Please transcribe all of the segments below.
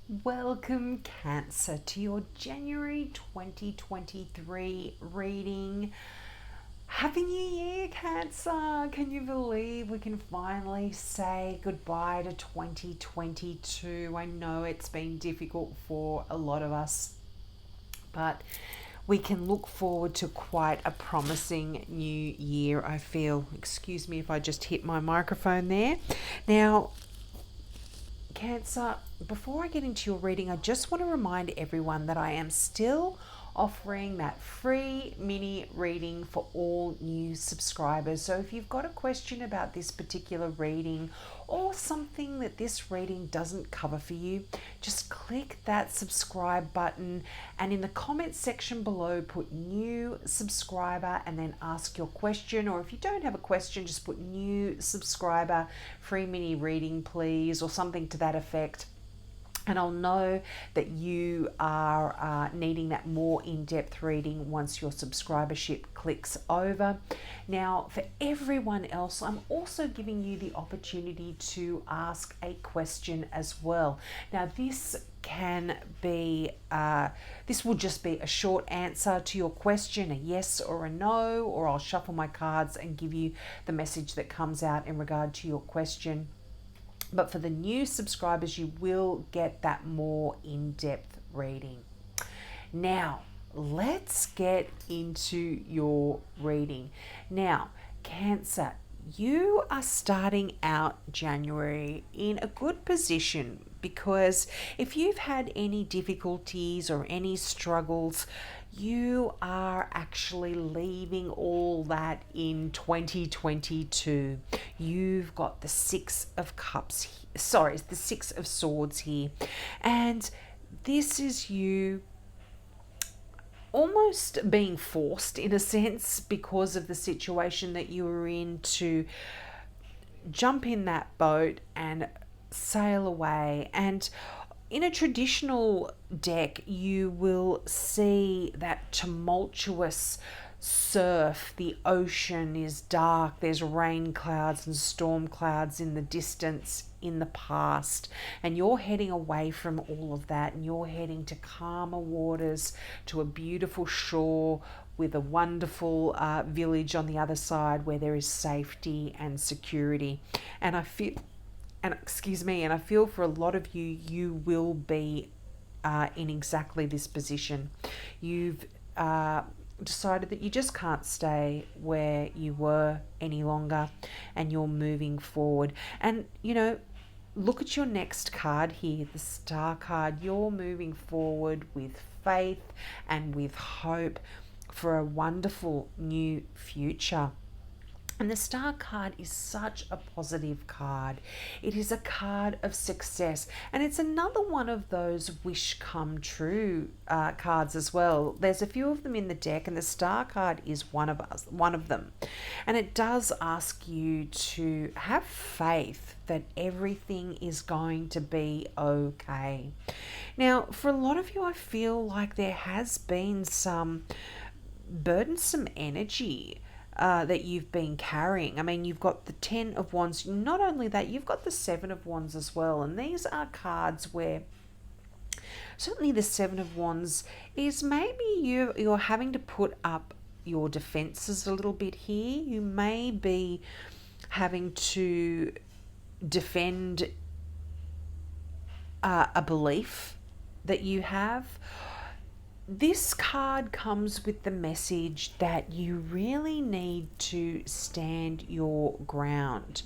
Welcome, Cancer, to your January 2023 reading. Happy New Year, Cancer! Can you believe we can finally say goodbye to 2022? I know it's been difficult for a lot of us, but we can look forward to quite a promising new year, I feel. Excuse me if I just hit my microphone there. Now, Cancer, before I get into your reading, I just want to remind everyone that I am still offering that free mini reading for all new subscribers. So if you've got a question about this particular reading or something that this reading doesn't cover for you, just click that subscribe button and in the comments section below put new subscriber and then ask your question. Or if you don't have a question, just put new subscriber, free mini reading please, or something to that effect, and I'll know that you are needing that more in-depth reading once your subscribership clicks over. Now, for everyone else, I'm also giving you the opportunity to ask a question as well. Now, this will just be a short answer to your question, a yes or a no, or I'll shuffle my cards and give you the message that comes out in regard to your question. But for the new subscribers, you will get that more in-depth reading. Now, let's get into your reading. Now, Cancer, you are starting out January in a good position because if you've had any difficulties or any struggles, you are actually leaving all that in 2022. You've got the Six of Cups, the Six of Swords here. And this is you almost being forced, in a sense, because of the situation that you were in, to jump in that boat and sail away. And in a traditional deck, you will see that tumultuous surf. The ocean is dark, there's rain clouds and storm clouds in the distance in the past, and you're heading away from all of that and you're heading to calmer waters, to a beautiful shore with a wonderful village on the other side where there is safety and security. And I feel for a lot of you, you will be in exactly this position. You've decided that you just can't stay where you were any longer and you're moving forward. And, look at your next card here, the Star card. You're moving forward with faith and with hope for a wonderful new future. And the Star card is such a positive card. It is a card of success. And it's another one of those wish come true cards as well. There's a few of them in the deck, and the Star card is one of them. And it does ask you to have faith that everything is going to be okay. Now, for a lot of you, I feel like there has been some burdensome energy that you've been carrying. I mean, you've got the Ten of Wands. Not only that, you've got the Seven of Wands as well. And these are cards where certainly the Seven of Wands is maybe you're having to put up your defenses a little bit here. You may be having to defend a belief that you have. This card comes with the message that you really need to stand your ground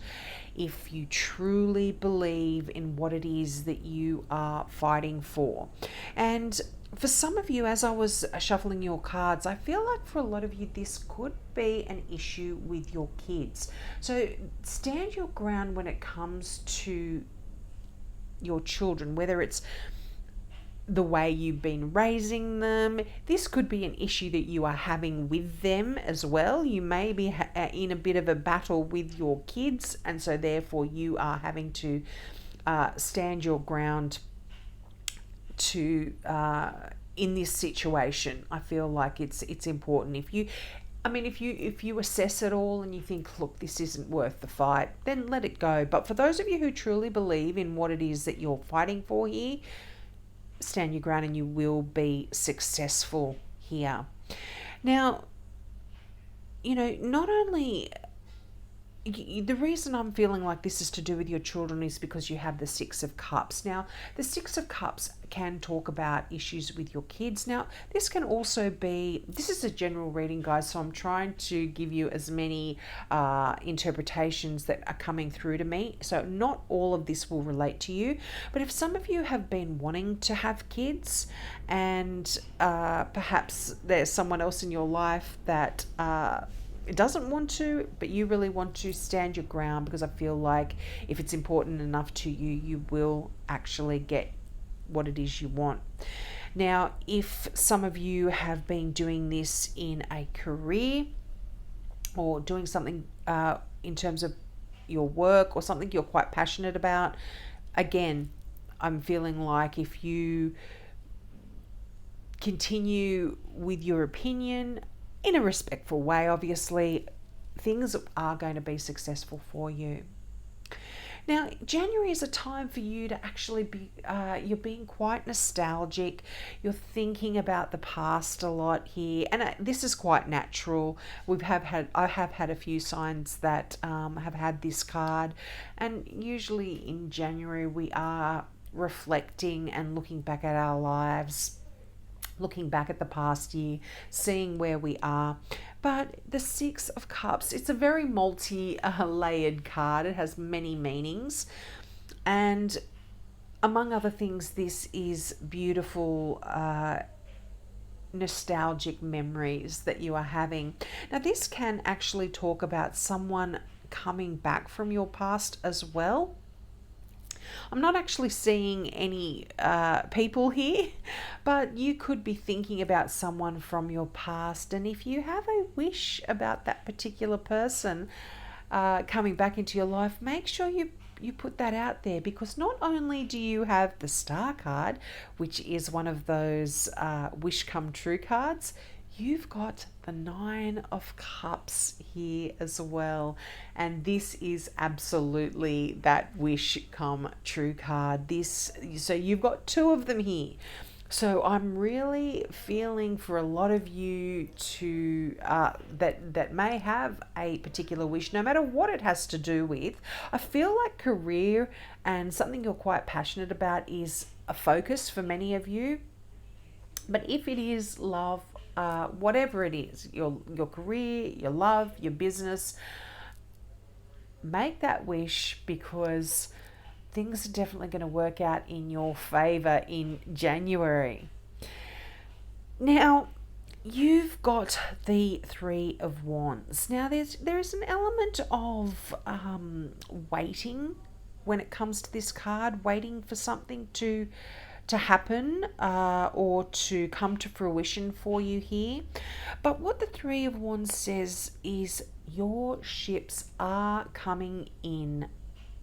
if you truly believe in what it is that you are fighting for. And for some of you, as I was shuffling your cards, I feel like for a lot of you, this could be an issue with your kids. So stand your ground when it comes to your children, whether it's the way you've been raising them. This could be an issue that you are having with them as well. You may be in a bit of a battle with your kids, and so therefore you are having to stand your ground to in this situation. I feel like it's important. If you assess it all and you think, look, this isn't worth the fight, then let it go. But for those of you who truly believe in what it is that you're fighting for here, stand your ground and you will be successful here. Now, not only the reason I'm feeling like this is to do with your children is because you have the Six of Cups. Now, the Six of Cups can talk about issues with your kids. Now, this can also be, this is a general reading, guys, so I'm trying to give you as many interpretations that are coming through to me. So not all of this will relate to you, but if some of you have been wanting to have kids and perhaps there's someone else in your life that doesn't want to, but you really want to, stand your ground, because I feel like if it's important enough to you, you will actually get what it is you want. Now, if some of you have been doing this in a career or doing something in terms of your work or something you're quite passionate about, again, I'm feeling like if you continue with your opinion in a respectful way, obviously, things are going to be successful for you. Now, January is a time for you to actually be, you're being quite nostalgic. You're thinking about the past a lot here. And this is quite natural. I have had a few signs that have had this card. And usually in January, we are reflecting and looking back at our lives, looking back at the past year, seeing where we are. But the Six of Cups, it's a very multi-layered card. It has many meanings. And among other things, this is beautiful nostalgic memories that you are having. Now, this can actually talk about someone coming back from your past as well. I'm not actually seeing any people here, but you could be thinking about someone from your past. And if you have a wish about that particular person coming back into your life, make sure you put that out there, because not only do you have the Star card, which is one of those wish come true cards, you've got the Nine of Cups here as well. And this is absolutely that wish come true card. So you've got two of them here. So I'm really feeling for a lot of you to that may have a particular wish, no matter what it has to do with. I feel like career and something you're quite passionate about is a focus for many of you. But if it is love, whatever it is, your career, your love, your business, make that wish, because things are definitely going to work out in your favor in January. Now, you've got the Three of Wands. Now, there is an element of waiting when it comes to this card, waiting for something to happen or to come to fruition for you here. But what the Three of Wands says is your ships are coming in,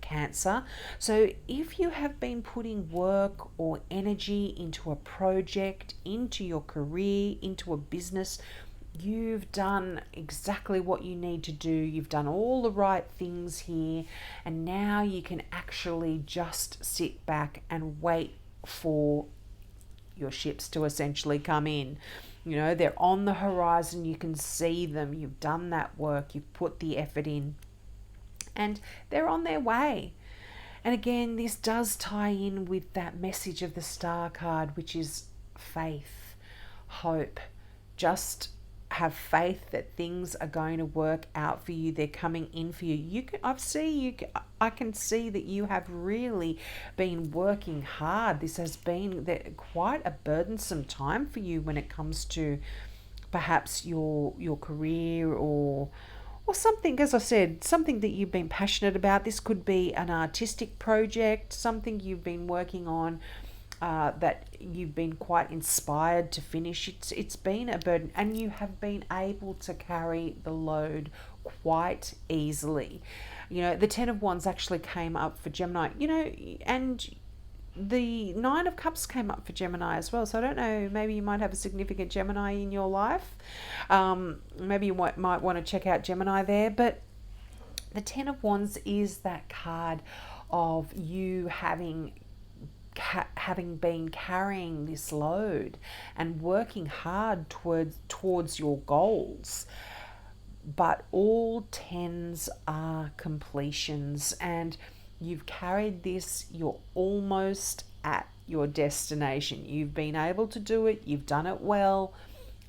Cancer. So if you have been putting work or energy into a project, into your career, into a business, you've done exactly what you need to do. You've done all the right things here, and now you can actually just sit back and wait for your ships to essentially come in. They're on the horizon. You can see them. You've done that work. You've put the effort in, and they're on their way. And again, this does tie in with that message of the Star card, which is faith, hope. Just have faith that things are going to work out for you. They're coming in for you. I can see that you have really been working hard. This has been quite a burdensome time for you when it comes to perhaps your career or something, as I said, something that you've been passionate about. This could be an artistic project, something you've been working on that you've been quite inspired to finish. It's been a burden, and you have been able to carry the load quite easily. The Ten of Wands actually came up for Gemini, and the Nine of Cups came up for Gemini as well. So I don't know, maybe you might have a significant Gemini in your life. Maybe you might want to check out Gemini there. But the Ten of Wands is that card of you having having been carrying this load and working hard towards your goals. But all tens are completions, and you've carried this, you're almost at your destination. You've been able to do it, you've done it well,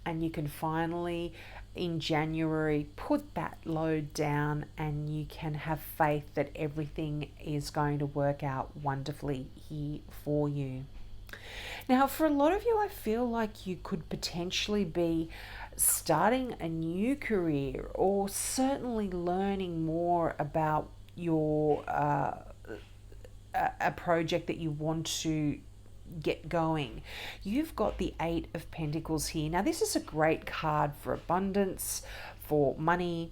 and you can finally in January put that load down, and you can have faith that everything is going to work out wonderfully here for you. Now, for a lot of you, I feel like you could potentially be starting a new career, or certainly learning more about your a project that you want to get going. You've got the Eight of Pentacles here. Now, this is a great card for abundance, for money,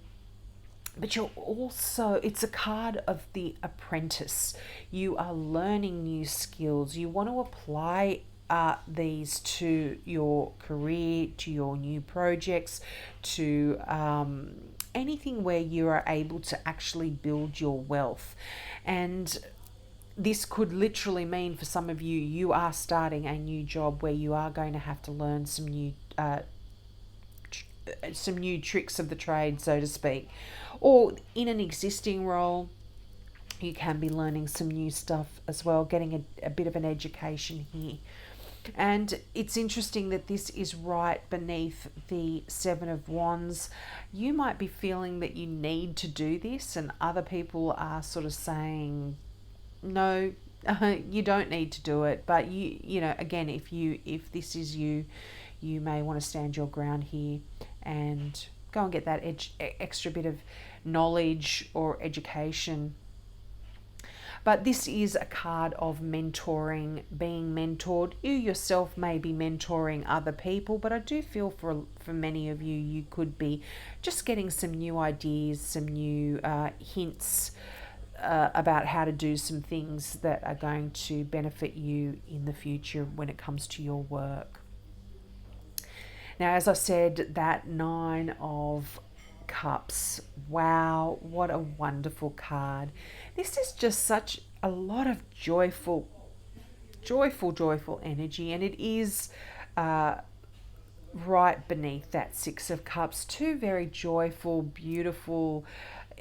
but it's a card of the apprentice. You are learning new skills. You want to apply these to your career, to your new projects, to anything where you are able to actually build your wealth. And this could literally mean, for some of you, you are starting a new job where you are going to have to learn some new tricks of the trade, so to speak. Or in an existing role, you can be learning some new stuff as well, getting a bit of an education here. And it's interesting that this is right beneath the Seven of Wands. You might be feeling that you need to do this, and other people are sort of saying, no, you don't need to do it. But you know, again, if this is you may want to stand your ground here and go and get that extra bit of knowledge or education. But this is a card of mentoring, being mentored. You yourself may be mentoring other people, but I do feel for many of you, you could be just getting some new ideas, some new hints about how to do some things that are going to benefit you in the future when it comes to your work. Now, as I said, that Nine of Cups. Wow, what a wonderful card. This is just such a lot of joyful energy, and it is right beneath that Six of Cups. Two very joyful, beautiful,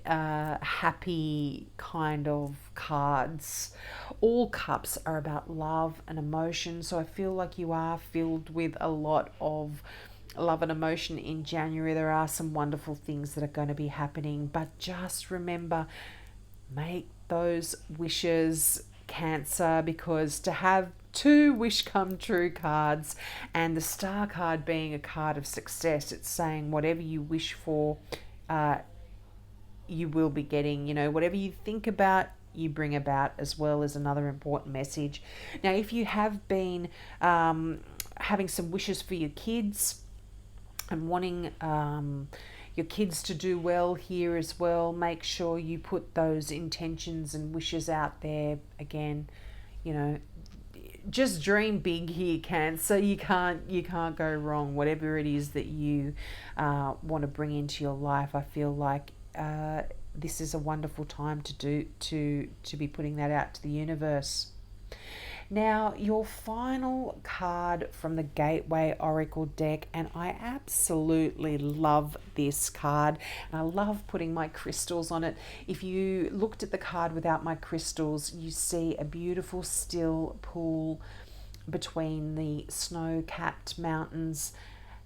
happy kind of cards. All cups are about love and emotion, so I feel like you are filled with a lot of love and emotion in January. There are some wonderful things that are going to be happening, but just remember, make those wishes, Cancer, because to have two wish come true cards, and the Star card being a card of success, it's saying whatever you wish for, you will be getting. You know, whatever you think about, you bring about, as well as another important message. Now, if you have been having some wishes for your kids and wanting your kids to do well here as well, make sure you put those intentions and wishes out there. Again, you know, just dream big here, Cancer. You can't go wrong. Whatever it is that you want to bring into your life, I feel like this is a wonderful time to be putting that out to the universe. Now, your final card from the Gateway Oracle deck, and I absolutely love this card, and I love putting my crystals on it. If you looked at the card without my crystals, you see a beautiful still pool between the snow-capped mountains,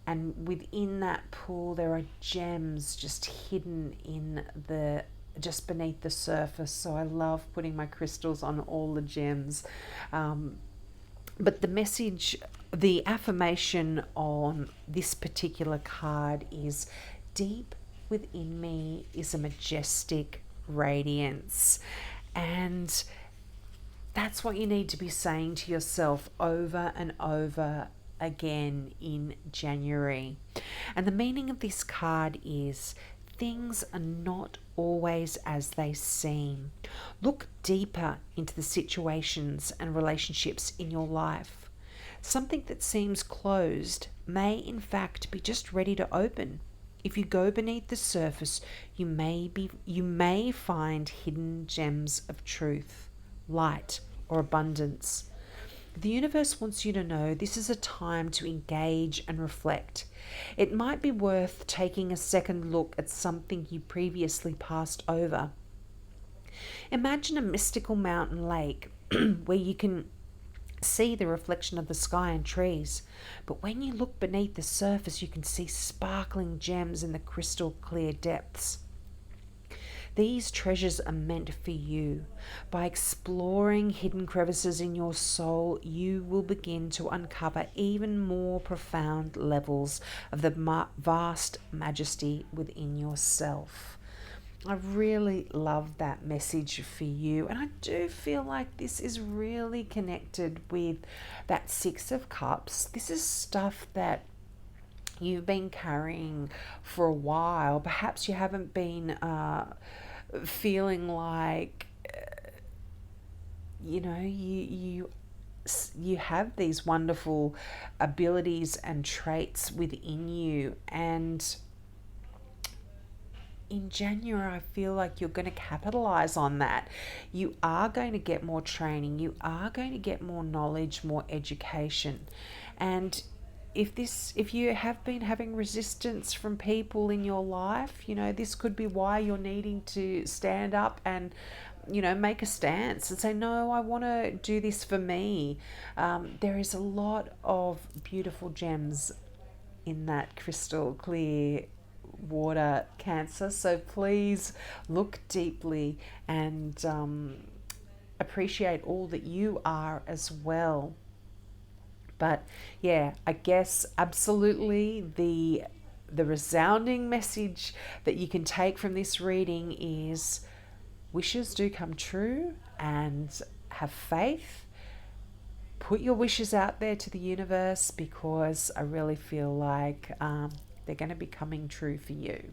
and within that pool there are gems just hidden in just beneath the surface. So I love putting my crystals on all the gems. But the message, the affirmation on this particular card is, deep within me is a majestic radiance. And that's what you need to be saying to yourself over and over again in January. And the meaning of this card is, things are not always as they seem. Look deeper into the situations and relationships in your life. Something that seems closed may in fact be just ready to open. If you go beneath the surface, you may find hidden gems of truth, light, or abundance. The universe wants you to know this is a time to engage and reflect. It might be worth taking a second look at something you previously passed over. Imagine a mystical mountain lake where you can see the reflection of the sky and trees, but when you look beneath the surface, you can see sparkling gems in the crystal clear depths. These treasures are meant for you. By exploring hidden crevices in your soul, you will begin to uncover even more profound levels of the vast majesty within yourself. I really love that message for you, and I do feel like this is really connected with that Six of Cups. This is stuff that you've been carrying for a while. Perhaps you haven't been feeling like you have these wonderful abilities and traits within you, and in January, I feel like you're going to capitalize on that. You are going to get more training, you are going to get more knowledge, more education. And if you have been having resistance from people in your life, this could be why you're needing to stand up and make a stance and say, no, I want to do this for me. There is a lot of beautiful gems in that crystal clear water, Cancer. So please look deeply and appreciate all that you are as well. But yeah, I guess absolutely the resounding message that you can take from this reading is wishes do come true, and have faith. Put your wishes out there to the universe, because I really feel like they're going to be coming true for you.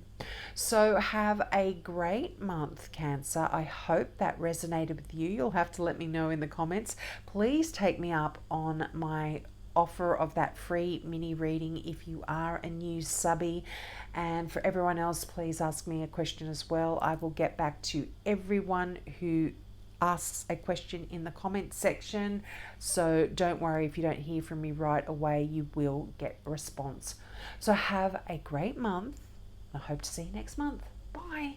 So have a great month, Cancer. I hope that resonated with you. You'll have to let me know in the comments. Please take me up on my offer of that free mini reading if you are a new subby. And for everyone else, please ask me a question as well. I will get back to everyone who asks a question in the comment section. So don't worry if you don't hear from me right away, you will get a response. So have a great month. I hope to see you next month. Bye.